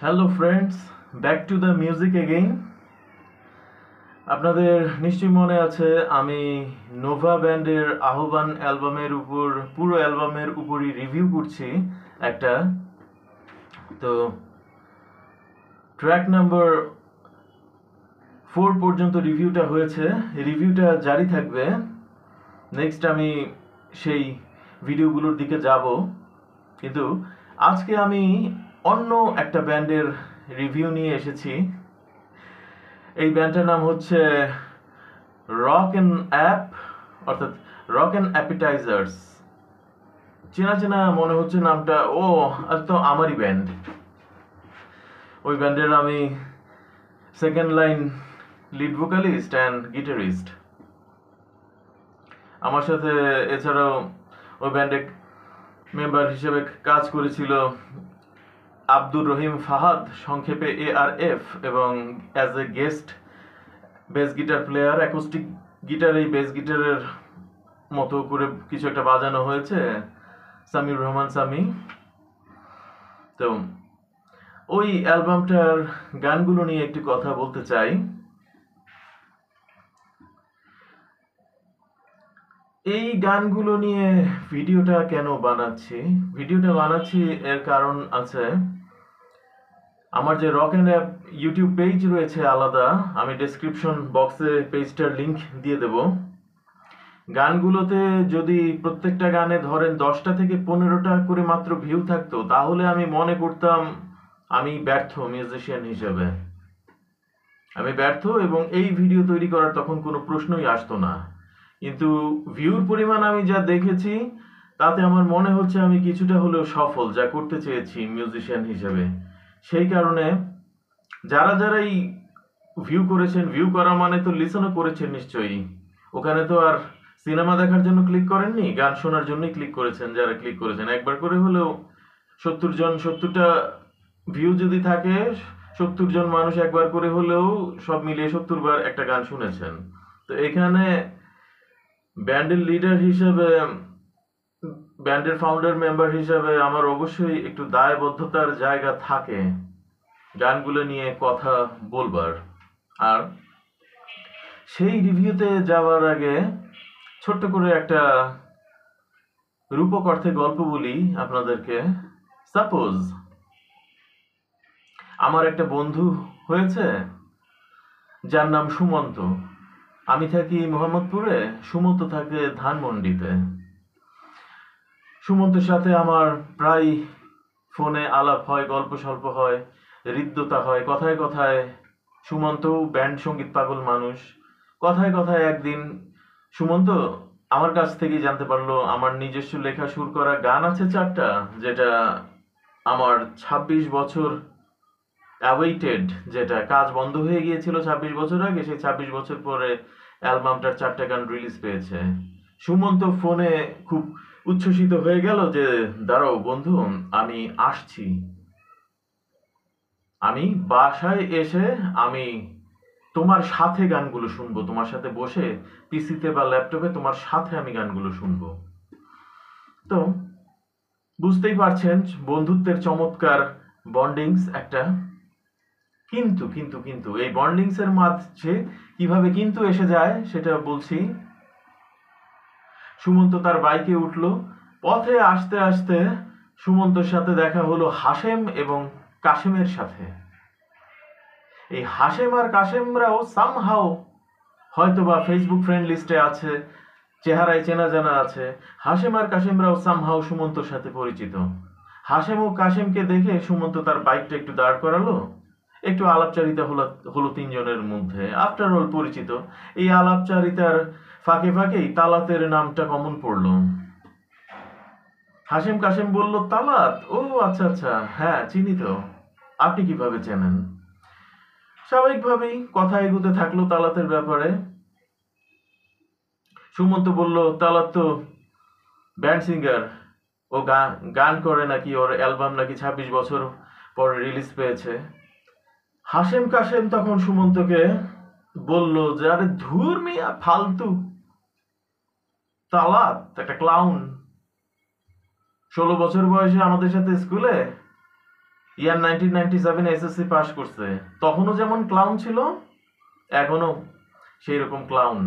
Hello friends, back to the music again. আপনাদের নিশ্চয়ই মনে আছে আমি নোভা ব্যান্ডের আহ্বান অ্যালবামের উপর পুরো অ্যালবামের উপরই রিভিউ করছি একটা। তো ট্র্যাক নাম্বার 4 পর্যন্ত রিভিউটা হয়েছে, রিভিউটা জারি থাকবে। নেক্সট আমি সেই ভিডিওগুলোর দিকে যাব, কিন্তু আজকে আমি অন্য একটা ব্যান্ডের রিভিউ নিয়ে এসেছি। এই ব্যান্ডটার নাম হচ্ছে রক অ্যান্ড অ্যাপ, অর্থাৎ রক অ্যান্ড অ্যাপিটাইজার্স। চেনা চেনা মনে হচ্ছে নামটা। ও আর তো আমারই ব্যান্ড। ওই ব্যান্ডের আমি second line lead vocalist and guitarist. আমার সাথে এছাড়াও ওই ব্যান্ডে মেম্বার হিসেবে কাজ করেছিল আব্দুর রহিম ফাহাদ, সংক্ষেপে ARF, এবং as a guest bass guitar player, acoustic guitar, এই বেস গিটারের মতো করে কিছু একটা বাজানো হয়েছে, সামির রহমান সামি। তো ওই অ্যালবামটার গানগুলো নিয়ে একটু কথা বলতে চাই। এই গানগুলো নিয়ে ভিডিওটা কেন বানাচ্ছি? ভিডিওটা বানাচ্ছি এর কারণ আছে। আমার যে rock and app YouTube page রয়েছে আলাদা, আমি ডেসক্রিপশন বক্সে পেজটার লিংক দিয়ে দেব। গানগুলোতে যদি প্রত্যেকটা গানে ধরেন 10টা থেকে 15টা করে মাত্র ভিউ থাকতো, তাহলে আমি মনে করতাম আমি ব্যর্থ মিউজিশিয়ান হিসেবে। আমি ব্যর্থ এবং এই ভিডিও তৈরি করার তখন কোনো প্রশ্নই আসতো না। কিন্তু ভিউর পরিমাণ আমি যা দেখেছি, তাতে আমার মনে হচ্ছে আমি কিছুটা হলেও সফল যা করতে চেয়েছি মিউজিশিয়ান হিসেবে। সেই কারণে যারা যারাই ভিউ করেছেন, ভিউ করা মানে তো লিসনও করেছেন নিশ্চয়ই। ওখানে তো আর সিনেমা দেখার জন্য ক্লিক করেননি, গান শোনার জন্যই ক্লিক করেছেন। যারা ক্লিক করেছেন একবার করে হলেও 70টা ভিউ যদি থাকে, 70 জন মানুষ একবার করে হলেও সব মিলিয়ে 70 বার একটা গান শুনেছেন। তো এখানে ব্যান্ডের লিডার হিসেবে, ব্যান্ডের ফাউন্ডার মেম্বার হিসেবে আমার অবশ্যই একটু দায়বদ্ধতার জায়গা থাকে গানগুলো নিয়ে কথা বলবার। আর সেই রিভিউতে যাওয়ার আগে ছোট্ট করে একটা রূপক অর্থে গল্প বলি আপনাদেরকে। সাপোজ আমার একটা বন্ধু হয়েছে যার নাম সুমন্ত। আমি থাকি মোহাম্মদপুরে, সুমন্ত থাকে ধানমন্ডিতে। সুমন্তের সাথে আমার প্রায় ফোনে আলাপ হয়, গল্প স্বল্প হয়, হৃদ্যতা হয়। কথায় কথায় সুমন্তও ব্যান্ড সঙ্গীত পাগল মানুষ। কথায় কথায় একদিন সুমন্ত আমার কাছ থেকে জানতে পারলো আমার নিজস্ব লেখা সুর করা গান আছে 4টা, যেটা আমার 26 বছর অ্যাওয়েটেড, যেটা কাজ বন্ধ হয়ে গিয়েছিল 26 বছর আগে, সেই 26 বছর পরে অ্যালবামটার 4টা গান রিলিজ পেয়েছে। সুমন্ত ফোনে খুব উচ্ছ্বসিত হয়ে গেল যে দাঁড়াও বন্ধু, আমি আসছি, আমি বাসায় এসে আমি তোমার সাথে গানগুলো শুনবো, তোমার সাথে বসে পিসিতে বা ল্যাপটপে তোমার সাথে আমি গানগুলো শুনবো। তো বুঝতেই পারছেন বন্ধুত্বের চমৎকার বন্ডিংস একটা। কিন্তু কিন্তু কিন্তু এই বন্ডিংস এর মাঝে কিভাবে কিন্তু এসে যায় সেটা বলছি। সুমন্ত তার বাইকে উঠলো, পথে আসতে আসতে সুমন্তর সাথে দেখা হলো হাশেম এবং কাশেমের সাথে। এই হাশেম আর কাশেমরাও সামহাও হয়তোবা ফেসবুক ফ্রেন্ড লিস্টে আছে, চেহারায় চেনা জানা আছে। হাশেম আর কাশেমরাও সামহাও সুমন্তর সাথে পরিচিত। হাশেম ও কাশেমকে দেখে সুমন্ত তার বাইকটা একটু দাঁড় করালো, একটু আলাপচারিতা হলো তিনজনের মধ্যে। আফটার অল পরিচিত। এই আলাপচারিতার ফাঁকে ফাঁকেই তালাতের নামটা কমন পড়লো। হাশেম কাশেম বলল, তালাত? ও আচ্ছা আচ্ছা, হ্যাঁ চিনি তো। আপনি কিভাবে চেনেন? স্বাভাবিকভাবেই কথা এগুতে থাকলো তালাতের ব্যাপারে। সুমন্ত বলল, তালাত তো ব্যান্ড সিঙ্গার, ও গান করে নাকি, ওর অ্যালবাম নাকি 26 বছর পর রিলিজ পেয়েছে। হাশেম কাশেম তখন সুমন্তকে বলল যে আরে ধুর মিয়া, ফালতু, তালাত একটা ক্লাউন, 16 বছর বয়সে আমাদের সাথে স্কুলে ইয়ার 1997 এসএসসি পাস করছে, তখনও যেমন ক্লাউন ছিল এখনো সেই রকম ক্লাউন।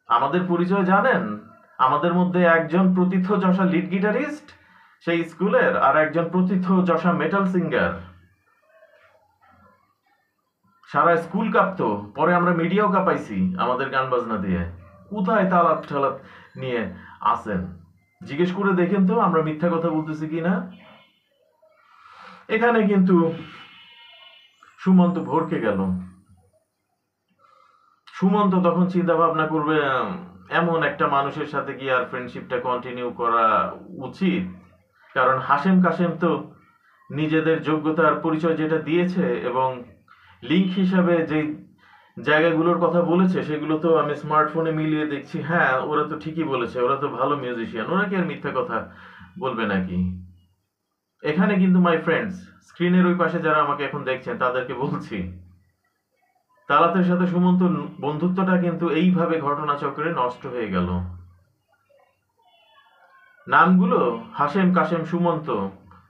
আমাদের পরিচয় জানেন? আমাদের মধ্যে একজন প্রথিতযশা লিড গিটারিস্ট সেই স্কুলের, আর একজন প্রথিতযশা মেটাল সিঙ্গার। সারা স্কুল কাঁপতো, পরে আমরা মিডিয়াও কাঁপাইছি আমাদের গান বাজনা দিয়ে। কোথায় তালাত ঠালাত নিয়ে আসেন? জিজ্ঞেস করে দেখেন তো আমরা মিথ্যা কথা বলতেছি কিনা। এখানে কিন্তু সুমন্ত ভরকে গেল। সুমন্ত তখন চিন্তা ভাবনা করবে এমন একটা মানুষের সাথে কি আর ফ্রেন্ডশিপটা কন্টিনিউ করা উচিত? কারণ হাশেম কাশেম তো নিজেদের যোগ্যতার পরিচয় যেটা দিয়েছে এবং লিঙ্ক হিসাবে যে জায়গাগুলোর কথা বলেছে সেগুলো তো আমি স্মার্টফোনে মিলিয়ে দেখছি, হ্যাঁ ওরা তো ঠিকই বলেছে, ওরা তো ভালো মিউজিশিয়ান, ওরা কি আর মিথ্যা কথা বলবে নাকি? এখানে কিন্তু মাই ফ্রেন্ডস, স্ক্রিনের ওই পাশে যারা আমাকে এখন দেখছেন তাদেরকে বলছি, তালাতের সাথে সুমন্ত বন্ধুত্বটা কিন্তু এইভাবে ঘটনাচক্রে নষ্ট হয়ে গেল। নামগুলো হাশেম কাশেম সুমন্ত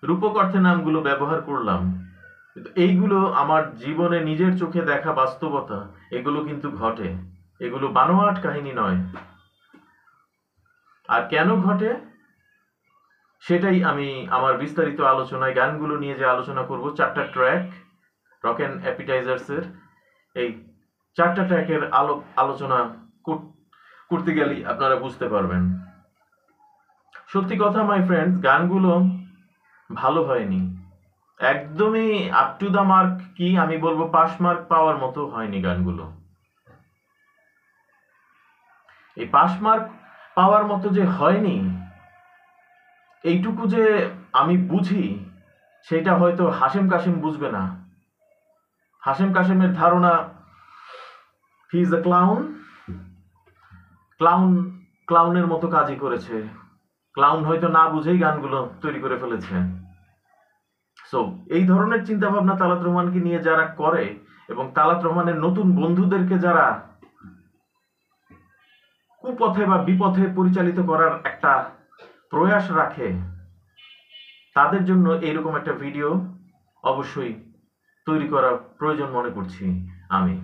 রূপক অর্থে নামগুলো ব্যবহার করলাম, কিন্তু এইগুলো আমার জীবনে নিজের চোখে দেখা বাস্তবতা, এগুলো কিন্তু ঘটে, এগুলো বানোয়াট কাহিনী নয়। আর কেন ঘটে সেটাই আমি আমার বিস্তারিত আলোচনায় গানগুলো নিয়ে যে আলোচনা করব, 4টা ট্র্যাক রক অ্যান্ড অ্যাপিটাইজার্সের, এই 4টা ট্র্যাকের আলোচনা করতে গেলেই আপনারা বুঝতে পারবেন। সত্যি কথা মাই ফ্রেন্ডস, গানগুলো ভালো হয়নি, একদমই আপ টু দা মার্ক কি আমি বলবো পাস মার্ক পাওয়ার মতো হয়নি গানগুলো। এই পাস মার্ক পাওয়ার মতো যে হয়নি এইটুকু যে আমি বুঝি, সেটা হয়তো হাশেম কাশেম বুঝবে না। হাশেম কাশেমের ধারণা he is a clown, clown ক্লাউনের মতো কাজই করেছে, ক্লাউন হয়তো না বুঝেই গানগুলো তৈরি করে ফেলেছে। সো এই ধরনের চিন্তা ভাবনা তালাত রহমানকে নিয়ে যারা করে এবং তালাত রহমানের নতুন বন্ধুদেরকে যারা কুপথে বা বিপথে পরিচালিত করার একটা প্রয়াস রাখে, তাদের জন্য এইরকম একটা ভিডিও অবশ্যই তৈরি করা প্রয়োজন মনে করছি আমি।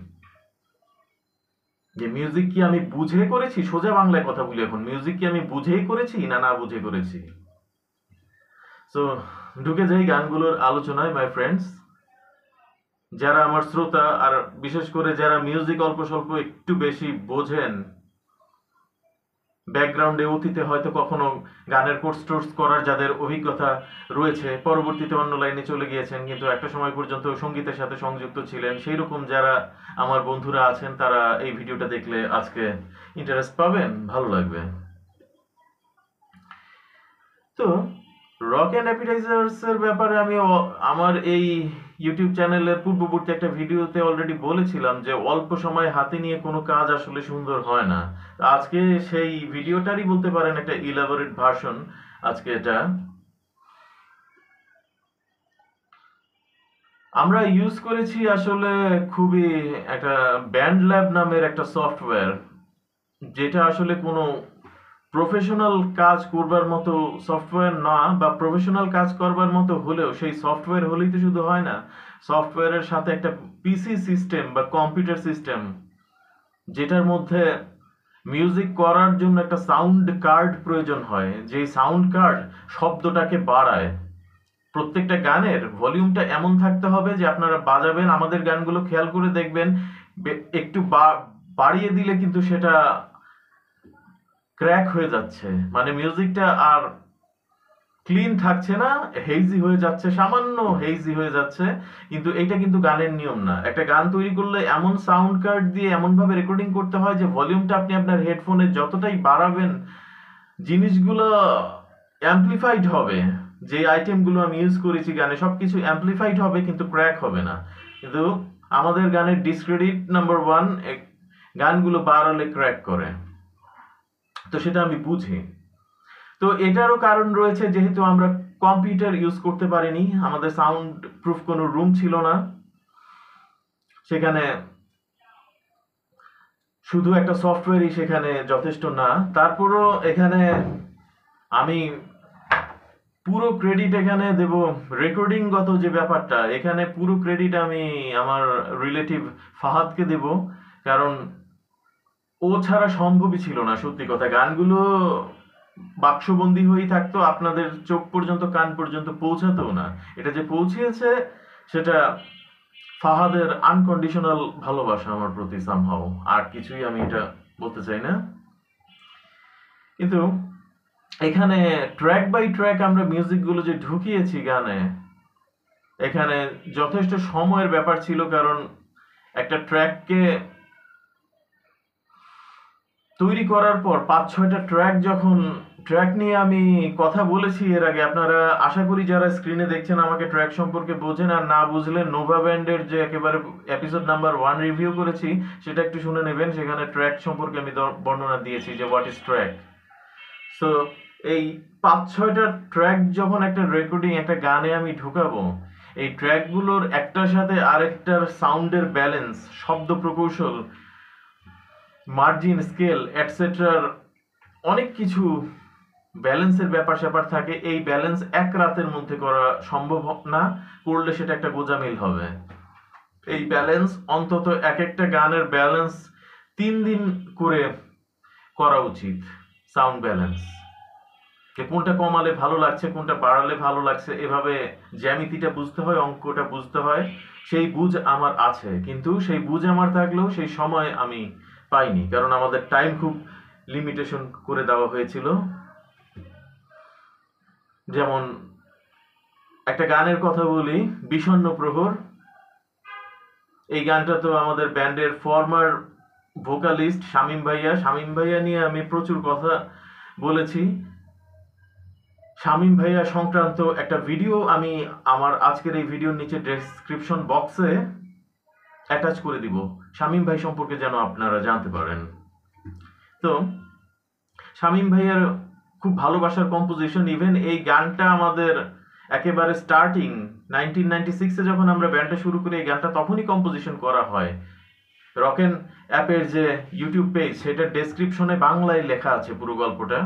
যে মিউজিক কি আমি বুঝে করেছি, সোজা বাংলায় কথা বলি এখন, মিউজিক কি আমি বুঝেই করেছি না বুঝে করেছি? সো ঢুকে যাই গানগুলোর আলোচনায় মাই ফ্রেন্ডস। যারা আমার শ্রোতা আর বিশেষ করে যারা মিউজিক অল্প স্বল্প একটু বেশি বোঝেন, ব্যাকগ্রাউন্ডে অতীতে হয়তো কখনো গানের কোর্স করার যাদের অভিজ্ঞতা রয়েছে, পরবর্তীতে অন্য লাইনে চলে গিয়েছেন কিন্তু একটা সময় পর্যন্ত সঙ্গীতের সাথে সংযুক্ত ছিলেন, সেই রকম যারা আমার বন্ধুরা আছেন তারা এই ভিডিওটা দেখলে আজকে ইন্টারেস্ট পাবেন, ভালো লাগবে। তো রক অ্যান্ড অ্যাপিটাইজার্স এর ব্যাপারে আমি আমার এই ইউটিউব চ্যানেলের পূর্ববর্তী একটা ভিডিওতে অলরেডি বলেছিলাম যে অল্প সময় হাতে নিয়ে কোনো কাজ আসলে সুন্দর হয় না। আজকে সেই ভিডিওটারই বলতে পারেন একটা ইলাবোরেট ভার্সন। আজকে এটা আমরা ইউজ করেছি আসলে খুবই একটা ব্যান্ড ল্যাব নামের একটা সফটওয়্যার, যেটা আসলে কোনো প্রফেশনাল কাজ করবার মতো সফটওয়্যার না, বা প্রফেশনাল কাজ করবার মতো হলেও সেই সফটওয়্যার হলেই তো শুধু হয় না, সফটওয়্যারের সাথে একটা পিসি সিস্টেম বা কম্পিউটার সিস্টেম, যেটার মধ্যে মিউজিক করার জন্য একটা সাউন্ড কার্ড প্রয়োজন হয়, যে সাউন্ড কার্ড শব্দটাকে বাড়ায়। প্রত্যেকটা গানের ভলিউমটা এমন থাকতে হবে যে আপনারা বাজাবেন, আমাদের গানগুলো খেয়াল করে দেখবেন একটু বাড়িয়ে দিলে কিন্তু সেটা ক্র্যাক হয়ে যাচ্ছে, মানে মিউজিকটা আর ক্লিন থাকছে না, হেইজি হয়ে যাচ্ছে, সামান্য হেইজি হয়ে যাচ্ছে। কিন্তু এটা কিন্তু গানের নিয়ম না। একটা গান তৈরি করলে এমন সাউন্ড কার্ড দিয়ে এমন ভাবে রেকর্ডিং করতে হয় যে ভলিউমটা আপনি আপনার হেডফোনে যতটাই বাড়াবেন জিনিসগুলো অ্যাম্পলিফাইড হবে। যে আইটেমগুলো আমি ইউজ করেছি গানে সবকিছু অ্যাম্পলিফাইড হবে কিন্তু ক্র্যাক হবে না। কিন্তু আমাদের গানের ডিসক্রেডিট নাম্বার 1, গানগুলো বাড়ালে ক্র্যাক করে, তো সেটা আমি বুঝি। তো এটারও কারণ রয়েছে, যেহেতু আমরা কম্পিউটার ইউজ করতে পারিনি, আমাদের সাউন্ড প্রুফ কোনো রুম ছিল না, সেখানে শুধু একটা সফটওয়্যারই সেখানে যথেষ্ট না। তারপরও এখানে আমি পুরো ক্রেডিট এখানে দেব রেকর্ডিং গত যে ব্যাপারটা, এখানে পুরো ক্রেডিট আমি আমার রিলেটিভ ফাহাদকে দেব, কারণ ও ছাড়া সম্ভবই ছিল না। সত্যি কথা, গানগুলো বাক্সবন্দি হয়েই থাকতো, আপনাদের চোখ পর্যন্ত কান পর্যন্ত পৌঁছাতো না। এটা যে পৌঁছিয়েছে সেটা ফাহাদের আনকন্ডিশনাল ভালোবাসা আমার প্রতি সামহাও, আর কিছুই আমি এটা বলতে চাই না। কিন্তু এখানে ট্র্যাক বাই ট্র্যাক আমরা মিউজিকগুলো যে ঢুকিয়েছি গানে, এখানে যথেষ্ট সময়ের ব্যাপার ছিল, কারণ একটা ট্র্যাককে তৈরি করার পর 5-6টা ট্র্যাক, যখন ট্র্যাক নিয়ে আমি কথা বলেছি এর আগে, আপনারা আশা করি যারা স্ক্রিনে দেখছেন আমাকে ট্র্যাক সম্পর্কে বোঝেন, আর না বুঝলে নোভা ব্যান্ডের যে একেবারে এপিসোড নাম্বার 1 রিভিউ করেছি সেটা একটু শুনে নেবেন, সেখানে ট্র্যাক সম্পর্কে আমি বর্ণনা দিয়েছি যে হোয়াট ইজ ট্র্যাক। সো এই 5-6টা ট্র্যাক যখন একটা রেকর্ডিং, একটা গানে আমি ঢুকাবো, এই ট্র্যাকগুলোর একটার সাথে আরেকটার সাউন্ডের ব্যালেন্স, শব্দ প্রকৌশল, মার্জিন, স্কেল এটসেট্রার অনেক কিছু ব্যালেন্সের ব্যাপার স্যাপার থাকে। এই ব্যালেন্স এক রাতের মধ্যে করা সম্ভব না, করলে সেটা একটা গোজামিল হবে। এই ব্যালেন্স অন্তত এক একটা গানের ব্যালেন্স 3 দিন করে করা উচিত। সাউন্ড ব্যালেন্স, যে কোনটা কমালে ভালো লাগছে, কোনটা বাড়ালে ভালো লাগছে, এভাবে জ্যামিতিটা বুঝতে হয়, অঙ্কটা বুঝতে হয়। সেই বুঝ আমার আছে, কিন্তু সেই বুঝ আমার থাকলেও সেই সময় আমি পাইনি, কারণ আমাদের টাইম খুব লিমিটেশন করে দেওয়া হয়েছিল। যেমন একটা গানের কথা বলি, বিষণ্ণ প্রহর। এই গানটা তো আমাদের ব্যান্ডের ফর্মার ভোকালিস্ট শামীম ভাইয়া নিয়ে আমি প্রচুর কথা বলেছি। শামীম ভাইয়া সংক্রান্ত একটা ভিডিও আমি আমার আজকের এই ভিডিওর নিচে ডেসক্রিপশন বক্সে অ্যাটাচ করে দিব, শামীম ভাই সম্পর্কে যেন আপনারা জানতে পারেন। তো শামীম ভাইয়ার খুব ভালোবাসার কম্পোজিশন। ইভেন এই গানটা আমাদের একেবারে স্টার্টিং 1996-এ যখন আমরা ব্যান্ডটা শুরু করি, এই গানটা তখনই কম্পোজিশন করা হয়। রকেন অ্যাপের যে ইউটিউব পেজ, সেটার ডেসক্রিপশনে বাংলায় লেখা আছে পুরো গল্পটা,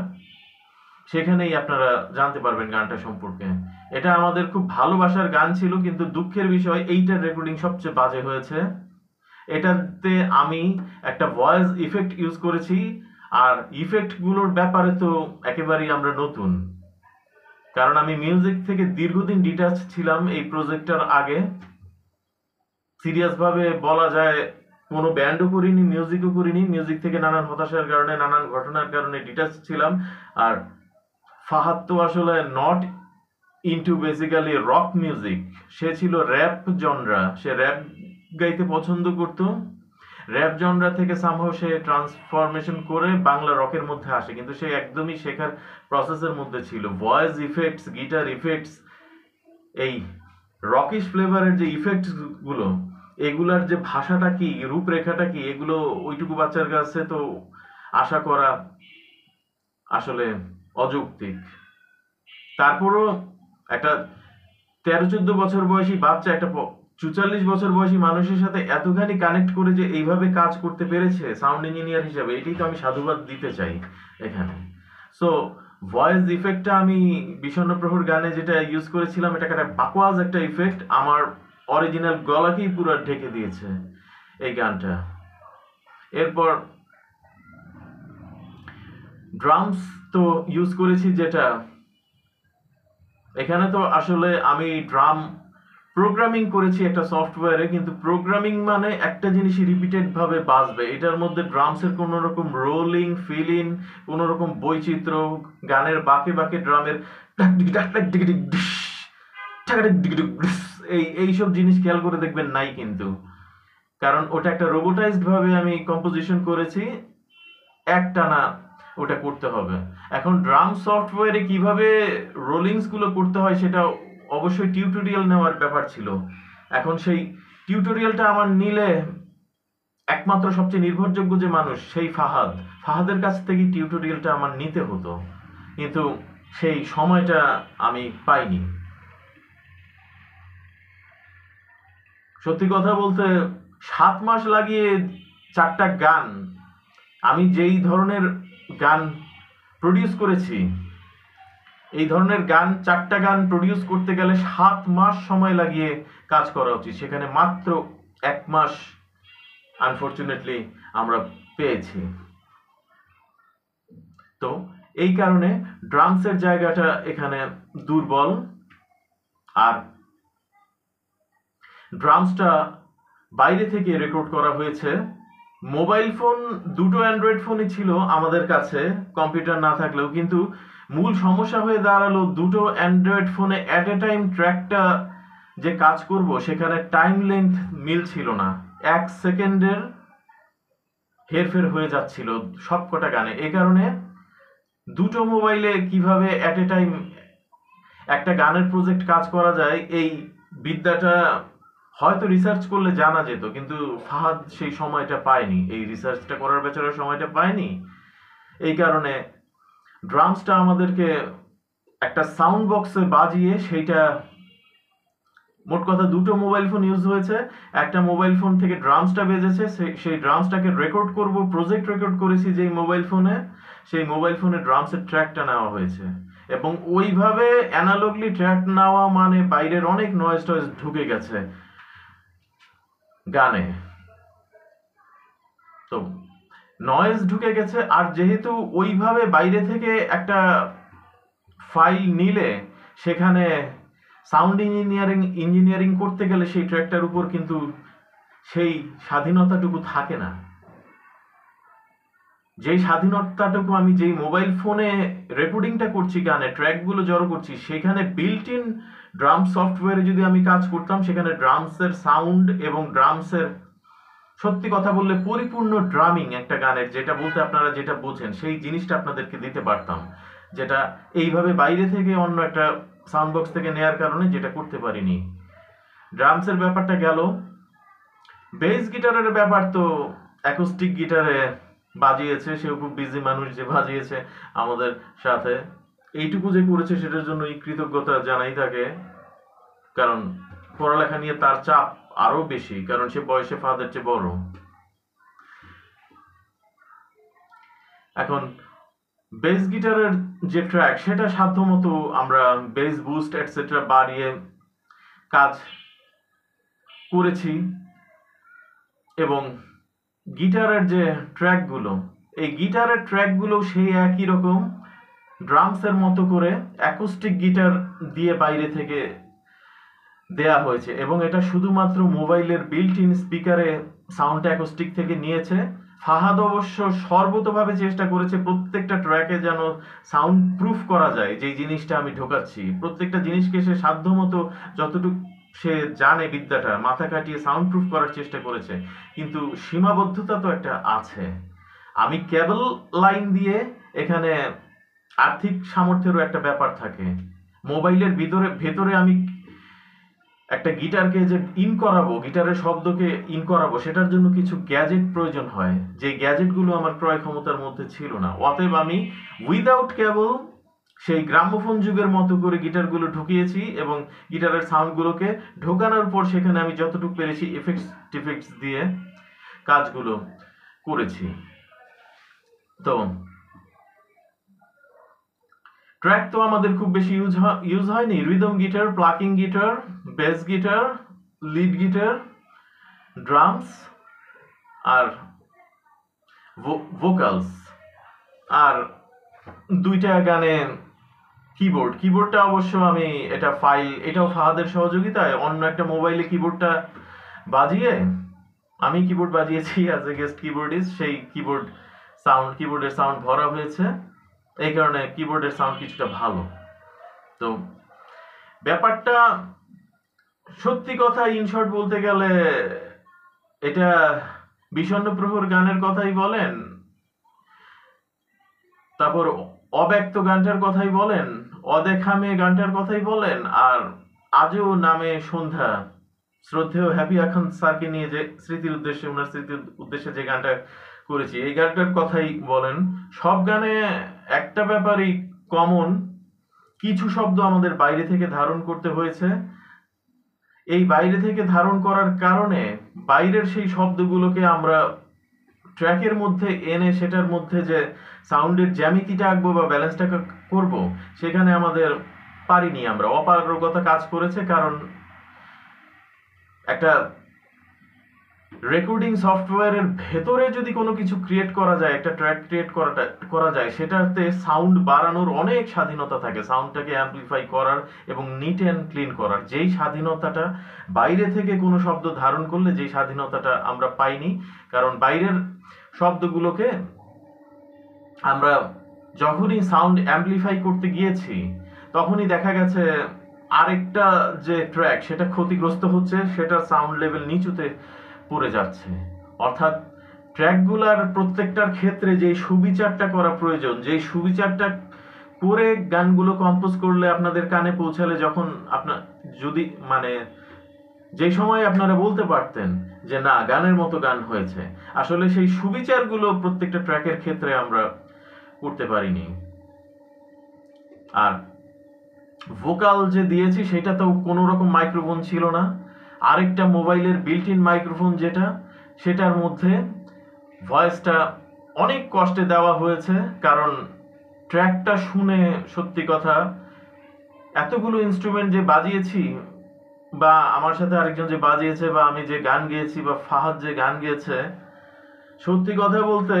সেখানেই আপনারা জানতে পারবেন গানটা সম্পর্কে। এটা আমাদের খুব ভালোবাসার গান ছিল, কিন্তু দুঃখের বিষয় এইটার রেকর্ডিং সবচেয়ে বাজে হয়েছে। এটাতে আমি একটা ভয়েস ইফেক্ট ইউজ করেছি, আর ইফেক্টগুলোর ব্যাপারে তো একেবারেই আমরা নতুন, কারণ আমি মিউজিক থেকে দীর্ঘদিন ডিটাচ ছিলাম এই প্রজেক্টটার আগে। সিরিয়াসভাবে বলা যায় কোনো ব্যান্ডও করিনি, মিউজিকও করিনি। মিউজিক থেকে নানান হতাশার কারণে, নানান ঘটনার কারণে ডিটাচ ছিলাম। আর ফাহাদ তো আসলে not into basically rock music, সে ছিল র্যাপ জনরা, সে র্যাপ গাইতে পছন্দ করতো। র্যাপ জনরা থেকে সামহাও সে ট্রান্সফরমেশন করে বাংলা রকের মধ্যে আসে, কিন্তু সে একদমই শেখার প্রসেসের মধ্যে ছিল। ভয়েস ইফেক্টস, গিটার ইফেক্টস, এই রকিশ ফ্লেভারের যে ইফেক্টস গুলো, এগুলার যে ভাষাটা কি, রূপরেখাটা কি, এগুলো ওইটুকু বাচ্চার কাছে তো আশা করা আসলে অযৌক্তিক। তারপরও একটা 13-14 বছর বয়সী বাচ্চা একটা 44 বছর বয়সী মানুষের সাথে এতখানি কানেক্ট করে যে এইভাবে কাজ করতে পেরেছে সাউন্ড ইঞ্জিনিয়ার হিসেবে, এটাই তো আমি সাধুবাদ দিতে চাই এখানে। সো ভয়েস ইফেক্টটা আমি বিষণ্ণ প্রহর গানে যেটা ইউজ করেছিলাম, এটা একটা বাকওয়াজ একটা ইফেক্ট, আমার অরিজিনাল গলাকেই পুরো ঢেকে দিয়েছে এই গানটা। এরপর ড্রামস তো ইউজ করেছি, যেটা এখানে তো আসলে আমি ড্রাম প্রোগ্রামিং করেছি একটা সফটওয়্যারে, কিন্তু প্রোগ্রামিং মানে একটা জিনিসই রিপিটেড ভাবে বাজবে, এটার মধ্যে ড্রামসের কোনো রকম রোলিং ফিলিং, কোনো রকম বৈচিত্র্য, গানের বাঁকে বাঁকে ড্রামের এইসব জিনিস খেয়াল করে দেখবেন নাই কিন্তু, কারণ ওটা একটা রোবোটাইজড ভাবে আমি কম্পোজিশন করেছি, একটানা ওটা করতে হবে। এখন ড্রাম সফটওয়্যারে কিভাবে রোলিংস গুলো করতে হয় সেটা অবশ্যই টিউটোরিয়াল নেওয়ার ব্যাপার ছিল। এখন সেই টিউটোরিয়ালটা আমার নিলে একমাত্র সবচেয়ে নির্ভরযোগ্য যে মানুষ, সেই ফাহাদের কাছ থেকে টিউটোরিয়ালটা আমার নিতে হতো, কিন্তু সেই সময়টা আমি পাইনি। সত্যি কথা বলতে 7 মাস লাগিয়ে 4টা গান, আমি যেই ধরনের গান প্রডিউস করেছি, এই ধরনের গান 4টা গান প্রডিউস করতে গেলে 7 মাস সময় লাগিয়ে কাজ করা উচিত, সেখানে মাত্র 1 মাস আনফরচুনেটলি আমরা পেয়েছি। তো এই কারণে ড্রামসের জায়গাটা এখানে দুর্বল। আর ড্রামসটা বাইরে থেকে রেকর্ড করা হয়েছে। মোবাইল ফোন, দুটো অ্যান্ড্রয়েড ফোনই ছিল আমাদের কাছে কম্পিউটার না থাকলেও, কিন্তু মূল সমস্যা হয়ে দাঁড়ালো দুটো অ্যান্ড্রয়েড ফোনে অ্যাট এ টাইম ট্র্যাকটা যে কাজ করব সেখানে টাইম লেন্থ মিল ছিল না, 1 সেকেন্ডের হেরফের হয়ে যাচ্ছিল সবকটা গানে। এই কারণে দুটো মোবাইলে কিভাবে অ্যাট এ টাইম একটা গানের প্রজেক্ট কাজ করা যায় এই বিদ্যাটা হয়তো রিসার্চ করলে জানা যেত, কিন্তু ফাহাদ সেই সময়টা পায়নি, এই রিসার্চটা করার বেচারা সময়টা পায়নি। এই কারণে ড্রামসটা আমাদেরকে একটা সাউন্ড বক্সে বাজিয়ে, সেইটা মোট কথা দুটো মোবাইল ফোন ইউজ হয়েছে, একটা মোবাইল ফোন থেকে ড্রামসটা বেজেছে, সেই ড্রামসটাকে রেকর্ড করব, প্রজেক্ট রেকর্ড করেছি যেই মোবাইল ফোনে, সেই মোবাইল ফোনে ড্রামসের ট্র্যাকটা নেওয়া হয়েছে। এবং ওইভাবে অ্যানালগলি ট্র্যাক নেওয়া মানে বাইরের অনেক নয়েজ টয়েজ ঢুকে গেছে গানে। তো নয়েজ ঢুকে গেছে, আর যেহেতু ওইভাবে বাইরে থেকে একটা ফাইল নিলে সেখানে সাউন্ড ইঞ্জিনিয়ারিং করতে গেলে সেই ট্র্যাকটার উপর কিন্তু সেই স্বাধীনতাটুকু থাকে না। যেই স্বাধীনতাটুকু আমি যেই মোবাইল ফোনে রেকর্ডিংটা করছি, গানে ট্র্যাকগুলো জড়ো করছি, সেখানে বিল্ট ইন ড্রাম সফটওয়্যারে যদি আমি কাজ করতাম, সেখানে ড্রামসের সাউন্ড এবং ড্রামসের সত্যি কথা বললে পরিপূর্ণ ড্রামিং একটা গানের, যেটা বলতে আপনারা যেটা বোঝেন সেই জিনিসটা আপনাদেরকে দিতে পারতাম, যেটা এইভাবে বাইরে থেকে অন্য একটা সাউন্ড বক্স থেকে নেয়ার কারণে যেটা করতে পারিনি। ড্রামসের ব্যাপারটা গেল। বেস গিটারের ব্যাপার তো অ্যাকোস্টিক গিটারে বাজিয়েছে, সেও খুব বিজি মানুষ যে বাজিয়েছে আমাদের সাথে, এইটুকু যে করেছে সেটার জন্য কৃতজ্ঞতা জানাই তাকে, কারণ পড়ালেখা নিয়ে তার চাপ আরো বেশি, কারণ সে বয়সে ফাদার চেয়ে বড়। এখন বেস গিটারের যে ট্র্যাক, সেটা সাধ্যমতো আমরা বেস বুস্ট এটসেট্রা বাড়িয়ে কাজ করেছি, এবং গিটারের যে ট্র্যাকগুলো, এই গিটারের ট্র্যাকগুলো সেই একই রকম ড্রামসের মতো করে অ্যাকোস্টিক গিটার দিয়ে বাইরে থেকে দেয়া হয়েছে, এবং এটা শুধুমাত্র মোবাইলের বিল্ট ইন স্পিকারে সাউন্ড অ্যাকোস্টিক থেকে নিয়েছে। ফাহাদ অবশ্য সর্বতভাবে চেষ্টা করেছে প্রত্যেকটা ট্র্যাকে যেন সাউন্ড প্রুফ করা যায়, যেই জিনিসটা আমি ঢোকাচ্ছি প্রত্যেকটা জিনিসকে সে সাধ্যমতো যতটুকু সে জানে বিদ্যাটা মাথা কাটিয়ে সাউন্ড প্রুফ করার চেষ্টা করেছে, কিন্তু সীমাবদ্ধতা তো একটা আছে। আমি কেবল লাইন দিয়ে, এখানে আর্থিক সামর্থ্যেরও একটা ব্যাপার থাকে, মোবাইলের ভেতরে আমি একটা গিটারকে যে ইন করাবো, গিটারের শব্দকে ইন করাবো, সেটার জন্য কিছু গ্যাজেট প্রয়োজন হয়, যে গ্যাজেটগুলো আমার ক্রয় ক্ষমতার মধ্যে ছিল না। অতএব আমি উইদাউট কেবল সেই গ্রামোফোন যুগের মতো করে গিটারগুলো ঢুকিয়েছি, এবং গিটারের সাউন্ডগুলোকে ঢোকানোর পর সেখানে আমি যতটুকু পেরেছি এফেক্টস দিয়ে কাজগুলো করেছি। তো ট্র্যাক তো আমাদের খুব বেশি ইউজ হয়নি। Rhythm guitar, plucking guitar, bass guitar, lead guitar, drums আর ভোকালস, আর 2টা গানে কিবোর্ডটা অবশ্য আমি এটাও ফাহাদের সহযোগিতায় অন্য একটা মোবাইলে কিবোর্ডটা বাজিয়ে, আমি কিবোর্ড বাজিয়েছি অ্যাজ এ গেস্ট কিবোর্ডিস্ট, সেই কিবোর্ডের সাউন্ড ভরা হয়েছে, এই কারণে কিবোর্ডের সাউন্ড কিছুটা ভালো। তো ব্যাপারটা সত্যি কথা ইনশর্ট বলতে গেলে, এটা বিষণ্ণ প্রহর গানের কথাই বলেন, তারপর অব্যক্ত গানটার কথাই বলেন, অদেখা মেয়ে গানটার কথাই বলেন, আর আজও নামে সন্ধ্যা শ্রদ্ধেয় হ্যাপি আখান স্যারকে নিয়ে যে ওনার স্মৃতির উদ্দেশ্যে যে গানটা করেছি, এই গানটার কথাই বলেন, সব গানে একটা ব্যাপারই কমন, কিছু শব্দ আমাদের বাইরে থেকে ধারণ করতে হয়েছে। এই বাইরে থেকে ধারণ করার কারণে বাইরের সেই শব্দগুলোকে আমরা ট্র্যাকের মধ্যে এনে সেটার মধ্যে যে সাউন্ডের জ্যামিতিটা আঁকবো বা ব্যালেন্সটা করব, সেখানে আমাদের পারিনি, আমরা অপারগতা কাজ করেছে। কারণ একটা রেকর্ডিং সফটওয়্যারের ভেতরে যদি কোনো কিছু ক্রিয়েট করা যায়, একটা ট্র্যাক ক্রিয়েট করা যায়, সেটাতে সাউন্ড বাড়ানোর অনেক স্বাধীনতা থাকে, সাউন্ডটাকে অ্যাম্পলিফাই করার এবং নিট অ্যান্ড ক্লিন করার। যেই স্বাধীনতাটা বাইরে থেকে কোনো শব্দ ধারণ করলে যেই স্বাধীনতাটা আমরা পাইনি, কারণ বাইরের শব্দগুলোকে আমরা যখনই সাউন্ড অ্যাম্পলিফাই করতে গিয়েছি তখনই দেখা গেছে আরেকটা যে ট্র্যাক সেটা ক্ষতিগ্রস্ত হচ্ছে, সেটার সাউন্ড লেভেল নিচুতে পড়ে যাচ্ছে। অর্থাৎ ট্র্যাকগুলার প্রত্যেকটার ক্ষেত্রে যেই সুবিচারটা করা প্রয়োজন, যেই সুবিচারটা করে গানগুলো কম্পোজ করলে আপনাদের কানে পৌঁছালে, যখন আপনার যদি মানে যে সময় আপনারা বলতে পারতেন যে না, গানের মতো গান হয়েছে, আসলে সেই সুবিচারগুলো প্রত্যেকটা ট্র্যাকের ক্ষেত্রে আমরা করতে পারিনি। আর ভোকাল যে দিয়েছি সেটা তো কোনো রকম মাইক্রোফোন ছিল না, আরেকটা মোবাইলের বিল্ট ইন মাইক্রোফোন যেটা, সেটার মধ্যে ভয়েসটা অনেক কষ্টে দেওয়া হয়েছে। কারণ ট্র্যাকটা শুনে সত্যি কথা, এতগুলো ইনস্ট্রুমেন্ট যে বাজিয়েছি, বা আমার সাথে আরেকজন যে বাজিয়েছে, বা আমি যে গান গেয়েছি, বা ফাহাদ যে গান গেয়েছে, সত্যি কথা বলতে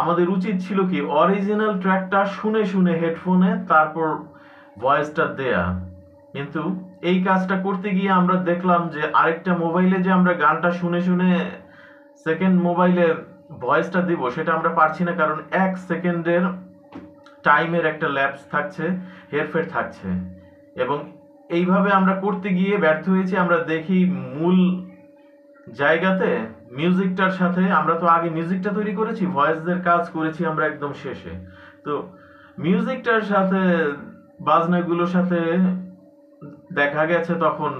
আমাদের উচিত ছিল কি অরিজিনাল ট্র্যাকটা শুনে শুনে হেডফোনে তারপর ভয়েসটা দেয়া। কিন্তু এই কাজটা করতে গিয়ে আমরা দেখলাম যে আরেকটা মোবাইলে যে আমরা গানটা শুনে শুনে সেকেন্ড মোবাইলে ভয়েসটা দিব, সেটা আমরা পারছি না। কারণ 1 সেকেন্ডের টাইমের একটা ল্যাপস থাকছে, হেরফের থাকছে, এবং এইভাবে আমরা করতে গিয়ে ব্যর্থ হয়েছি। আমরা দেখি মূল জায়গাতে মিউজিকটার সাথে, আমরা তো আগে মিউজিকটা তৈরি করেছি, ভয়েসদের কাজ করেছি আমরা একদম শেষে, তো মিউজিকটার সাথে বাজনাগুলোর সাথে দেখা গেছে তখন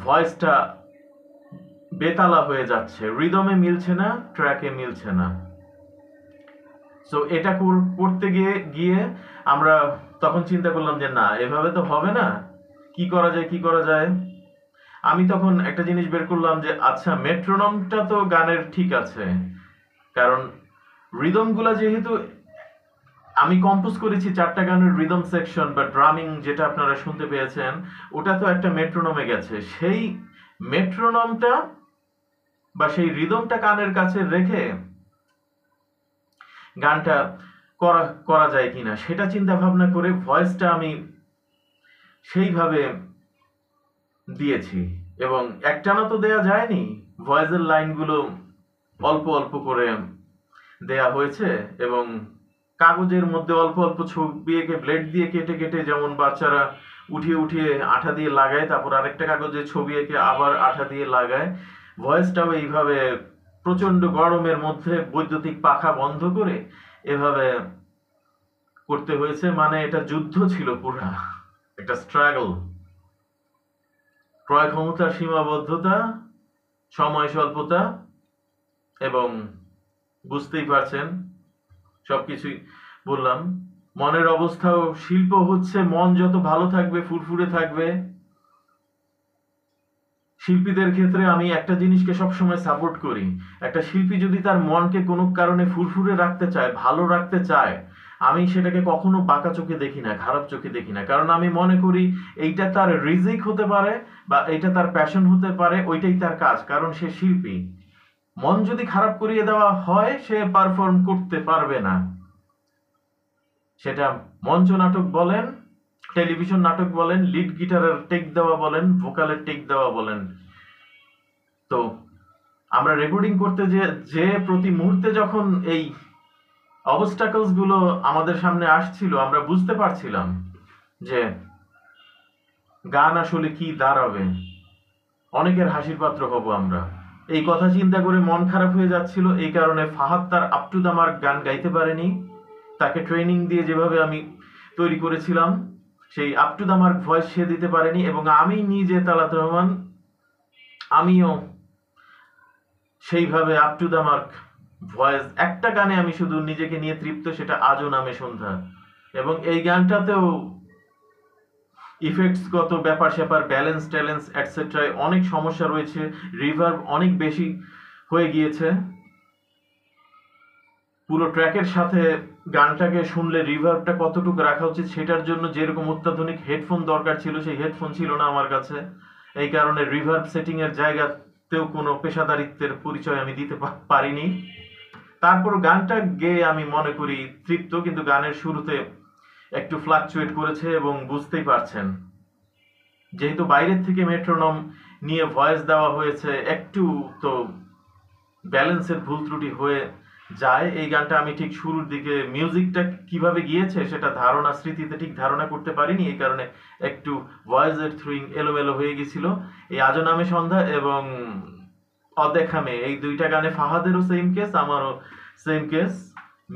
ভয়েসটা বেতালা হয়ে যাচ্ছে, রিদমে মিলছে না, ট্র্যাকে মিলছে না। সো এটা করতে গিয়ে আমরা তখন চিন্তা করলাম যে না, এভাবে তো হবে না, কি করা যায়। আমি তখন একটা জিনিস বের করলাম যে আচ্ছা, মেট্রোনমটা তো গানের ঠিক আছে, কারণ রিদমগুলা যেহেতু আমি কম্পোজ করেছি 4টা গানের রিদম সেকশন বা ড্রামিং যেটা আপনারা শুনতে পেয়েছেন, ওটা তো একটা মেট্রোনমে গেছে। সেই মেট্রোনমটা বা সেই রিদমটা কানের কাছে রেখে গানটা করা যায় কিনা সেটা চিন্তা ভাবনা করে ভয়েসটা আমি সেইভাবে দিয়েছি। এবং একটানা তো দেয়া যায়নি, ভয়েসের লাইনগুলো অল্প অল্প করে দেয়া হয়েছে, এবং কাগজের মধ্যে অল্প অল্প ছবি এঁকে ব্লেড দিয়ে কেটে কেটে, যেমন বাচ্চারা উঠিয়ে উঠিয়ে আঠা দিয়ে লাগায়, তারপর আরেকটা কাগজে ছবি এঁকে আবার আঠা দিয়ে লাগায়, ভয়েসটাও এইভাবে প্রচন্ড গরমের মধ্যে বৈদ্যুতিক পাখা বন্ধ করে এভাবে করতে হয়েছে। মানে এটা যুদ্ধ ছিল, পুরা একটা স্ট্রাগল। ক্রয় ক্ষমতার সীমাবদ্ধতা, সময় স্বল্পতা, এবং বুঝতেই পারছেন সবকিছুই বললাম। মনের অবস্থাও, শিল্প হচ্ছে মন যত ভালো থাকবে, ফুরফুরে থাকবে। শিল্পীদের ক্ষেত্রে আমি একটা জিনিসকে সবসময় সাপোর্ট করি, একটা শিল্পী যদি তার মনকে কোনো কারণে ফুরফুরে রাখতে চায়, ভালো রাখতে চায়, আমি সেটাকে কখনো বাঁকা চোখে দেখি না, খারাপ চোখে দেখি না। কারণ আমি মনে করি এইটা তার রিজিক হতে পারে, বা এইটা তার প্যাশন হতে পারে, ওইটাই তার কাজ, কারণ সে শিল্পী। মন যদি খারাপ করিয়ে দেওয়া হয়, সে পারফর্ম করতে পারবে না। সেটা মঞ্চ নাটক বলেন, টেলিভিশন নাটক বলেন, লিড গিটারের টেক দেওয়া বলেন, ভোকালের টেক দেওয়া বলেন। তো আমরা রেকর্ডিং করতে যে প্রতি মুহূর্তে যখন এই অবস্টাকলস গুলো আমাদের সামনে আসছিল, আমরা বুঝতে পারছিলাম যে গান আসলে কি দাঁড়াবে, অনেকের হাসির পাত্র হব আমরা। এই কথা চিন্তা করে মন খারাপ হয়ে যাচ্ছিল। এই কারণে ফাহাদ তার আপ টু দ্য মার্ক গান গাইতে পারেনি। তাকে ট্রেনিং দিয়ে যেভাবে আমি তৈরি করেছিলাম, সেই up to the mark voice সে দিতে পারেনি। এবং আমি নিজে, তালাত রহমান, আমিও সেইভাবে up to the mark voice, একটা গানে আমি শুধু নিজেকে নিয়ে তৃপ্ত, সেটা আজও নামে সন্ধ্যা। এবং এই গানটাতেও ইফেক্টসগত ব্যাপার স্যাপার, ব্যালেন্স ট্যালেন্স এটসেট্রায় অনেক সমস্যা রয়েছে, রিভার্ব অনেক বেশি হয়ে গিয়েছে। পুরো ট্র্যাকের সাথে গানটাকে শুনলে রিভার্বটা কতটুকু রাখা উচিত সেটার জন্য যেরকম অত্যাধুনিক হেডফোন দরকার ছিল সেই হেডফোন ছিল না আমার কাছে। এই কারণে রিভার্ব সেটিং এর জায়গাতেও কোনো পেশাদারিত্বের পরিচয় আমি দিতে পারিনি। তারপর গানটা গেয়ে আমি মনে করি তৃপ্ত, কিন্তু গানের শুরুতে একটু ফ্লাকচুয়েট করেছে এবং বুঝতেই পারছেন যেহেতু বাইরের থেকে মেট্রোনম নিয়ে ভয়েস দেওয়া হয়েছে, একটু তো ব্যালেন্সের ভুল ত্রুটি হয়ে যায়। এই গানটা আমি ঠিক শুরুর দিকে মিউজিকটা কিভাবে গিয়েছে সেটা স্মৃতিতে ঠিক ধারণা করতে পারিনি, এই কারণে একটু ভয়েসের থ্রুইং এলোমেলো হয়ে গেছিল। এই আজও নামে সন্ধ্যা এবং অদেখা মেয়ে, এই দুইটা গানে ফাহাদেরও সেম কেস, আমারও সেম কেস।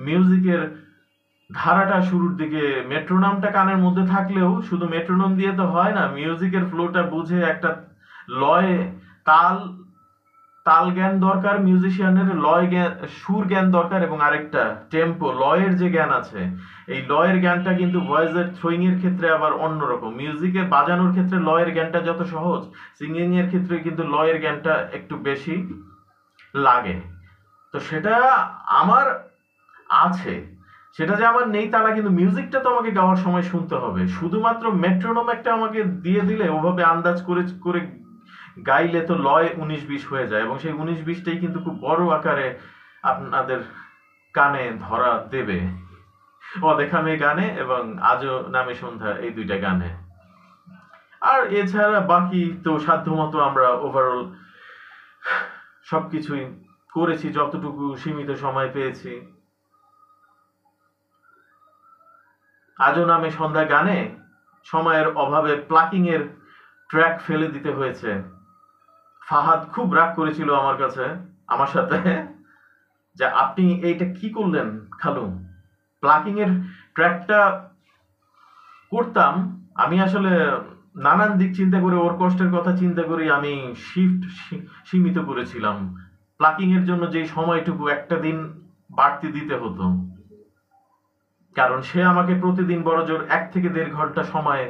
মিউজিকের ধারাটা শুরুর দিকে মেট্রোনমটা কানের মধ্যে থাকলেও শুধু মেট্রোনম দিয়ে তো হয় না, মিউজিকের ফ্লোটা বুঝে একটা লয় তাল তাল জ্ঞান দরকার মিউজিশিয়ানের, লয় জ্ঞান সুর জ্ঞান দরকার, এবং আরেকটা টেম্পো লয়ের যে জ্ঞান আছে, এই লয়ের জ্ঞানটা কিন্তু ভয়েসের থ্রোয়িং এর ক্ষেত্রে আবার অন্যরকম। মিউজিকের বাজানোর ক্ষেত্রে লয়ের জ্ঞানটা যত সহজ, সিঙ্গিং এর ক্ষেত্রে কিন্তু লয়ের জ্ঞানটা একটু বেশি লাগে। তো সেটা আমার আছে, সেটা যে আমার নেই তা না, কিন্তু মিউজিকটা তো আমাকে গাওয়ার সময় শুনতে হবে। শুধুমাত্র মেট্রোনম একটা আমাকে দিয়ে দিলে ওভাবে আন্দাজ করে করে গাইলে তো লয় 19-20 হয়ে যায়, এবং সেই 19-20টাই কিন্তু খুব বড় আকারে আপনাদের কানে ধরা দেবে অদেখা মেয়ে গানে এবং আজও নামে সন্ধ্যা, এই দুইটা গানে। আর এছাড়া বাকি তো সাধ্যমতো আমরা ওভারঅল সবকিছুই করেছি যতটুকু সীমিত সময় পেয়েছি। আজও নামে সন্ধ্যা গানে সময়ের অভাবে প্লাকিং এর ট্র্যাক ফেলে দিতে হয়েছে। ফাহাদ খুব রাগ করেছিল আমার সাথে যে আপনি এইটা কি করলেন খালু। প্লাকিং এর ট্র্যাকটা করতাম আমি আসলে নানান দিক চিন্তা করে, ওর কষ্টের কথা চিন্তা করে আমি শিফট সীমিত করেছিলাম। প্লাকিং এর জন্য যে সময়টুকু একটা দিন বাড়তি দিতে হতো, কারণ সে আমাকে প্রতিদিন বড়জোর 1 থেকে 1.5 ঘন্টা সময়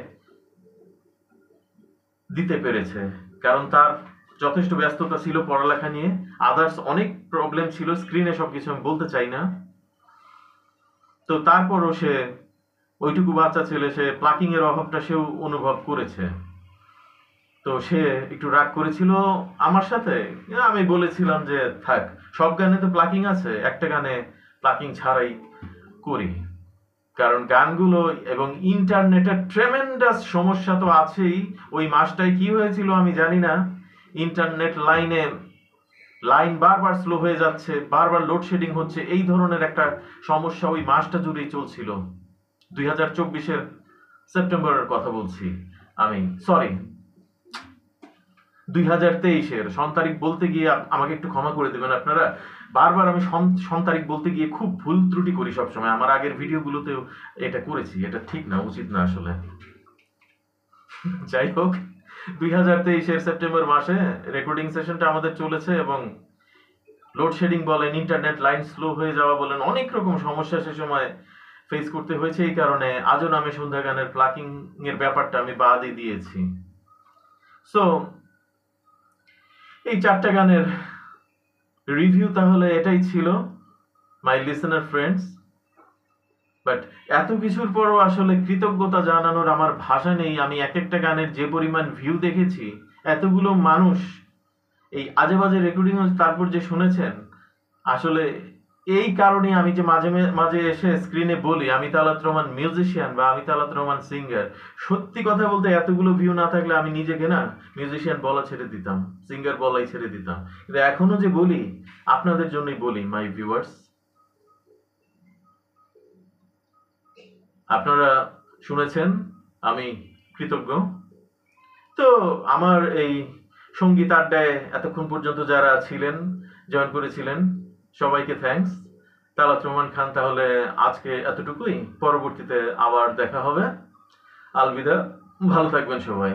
দিতে পেরেছে, কারণ তার যথেষ্ট ব্যস্ততা ছিল পড়ালেখা নিয়ে, আদার্স অনেক প্রবলেম ছিল, স্ক্রিনে সবকিছু আমি বলতে চাই না। তো তারপরও সে ওইটুকু বাচ্চা ছেলে, সে প্লাকিং এর অভাবটা সেও অনুভব করেছে। তো সে একটু রাগ করেছিল আমার সাথে। আমি বলেছিলাম যে থাক, সব গানে তো প্লাকিং আছে, একটা গানে প্লাকিং ছাড়াই করি, কারণ গানগুলো এবং ইন্টারনেটের ট্রেমেন্ডাস সমস্যা তো আছেই। ওই মাসটায় কি হয়েছিল আমি জানি না, ইন্টারনেট লাইন বারবার স্লো হয়ে যাচ্ছে, বারবার লোডশেডিং হচ্ছে, এই ধরনের একটা সমস্যা ওই মাসটা জুড়েই চলছিল। 2024-এর সেপ্টেম্বরের কথা বলছি আমি, সরি 2023-এর সন তারিখ বলতে গিয়ে আমাকে একটু ক্ষমা করে দেবেন আপনারা। বারবার আমি সন তারিখ বলতে গিয়ে খুব ভুল ত্রুটি করি সবসময়, আমার আগের ভিডিওগুলোতেও এটা করেছি, এটা ঠিক না, উচিত না আসলে। যাই হোক, 2023-এর সেপ্টেম্বর মাসে রেকর্ডিং সেশনটা আমাদের চলেছে এবং লোডশেডিং বলেন, ইন্টারনেট লাইন স্লো হয়ে যাওয়া বলেন, অনেক রকম সমস্যা সে সময় ফেস করতে হয়েছে। এই কারণে আজও নামে সন্ধ্যা গানের প্লাকিং এর ব্যাপারটা আমি বাদই দিয়েছি। সো এই 4টা গানের রিভিউ তাহলে এটাই ছিল মাই লিসেনার ফ্রেন্ডস। বাট এত কিছুর পরও আসলে কৃতজ্ঞতা জানানোর আমার ভাষা নেই। আমি এক একটা গানের যে পরিমাণ ভিউ দেখেছি, এতগুলো মানুষ এই আজে বাজে রেকর্ডিং তারপর যে শুনেছেন, আসলে এই কারণে আমি যে মাঝে মাঝে এসে স্ক্রিনে বলি আমি তালাত রহমান মিউজিশিয়ান বা আমি তালাত রহমান সিঙ্গার। সত্যি কথা বলতে এতগুলো ভিউ না থাকলে আমি নিজেকে না মিউজিশিয়ান বলা ছেড়ে দিতাম, সিঙ্গার বলাই ছেড়ে দিতাম, কিন্তু এখনো যে বলি আপনাদের জন্যই বলি মাই ভিউয়ার্স। আপনারা শুনেছেন, আমি কৃতজ্ঞ। তো আমার এই সঙ্গীত আড্ডায় এতক্ষণ পর্যন্ত যারা ছিলেন, জয়েন করেছিলেন, সবাইকে থ্যাঙ্কস। তালাত রহমান খান, তাহলে আজকে এতটুকুই, পরবর্তীতে আবার দেখা হবে। আলবিদা, ভালো থাকবেন সবাই।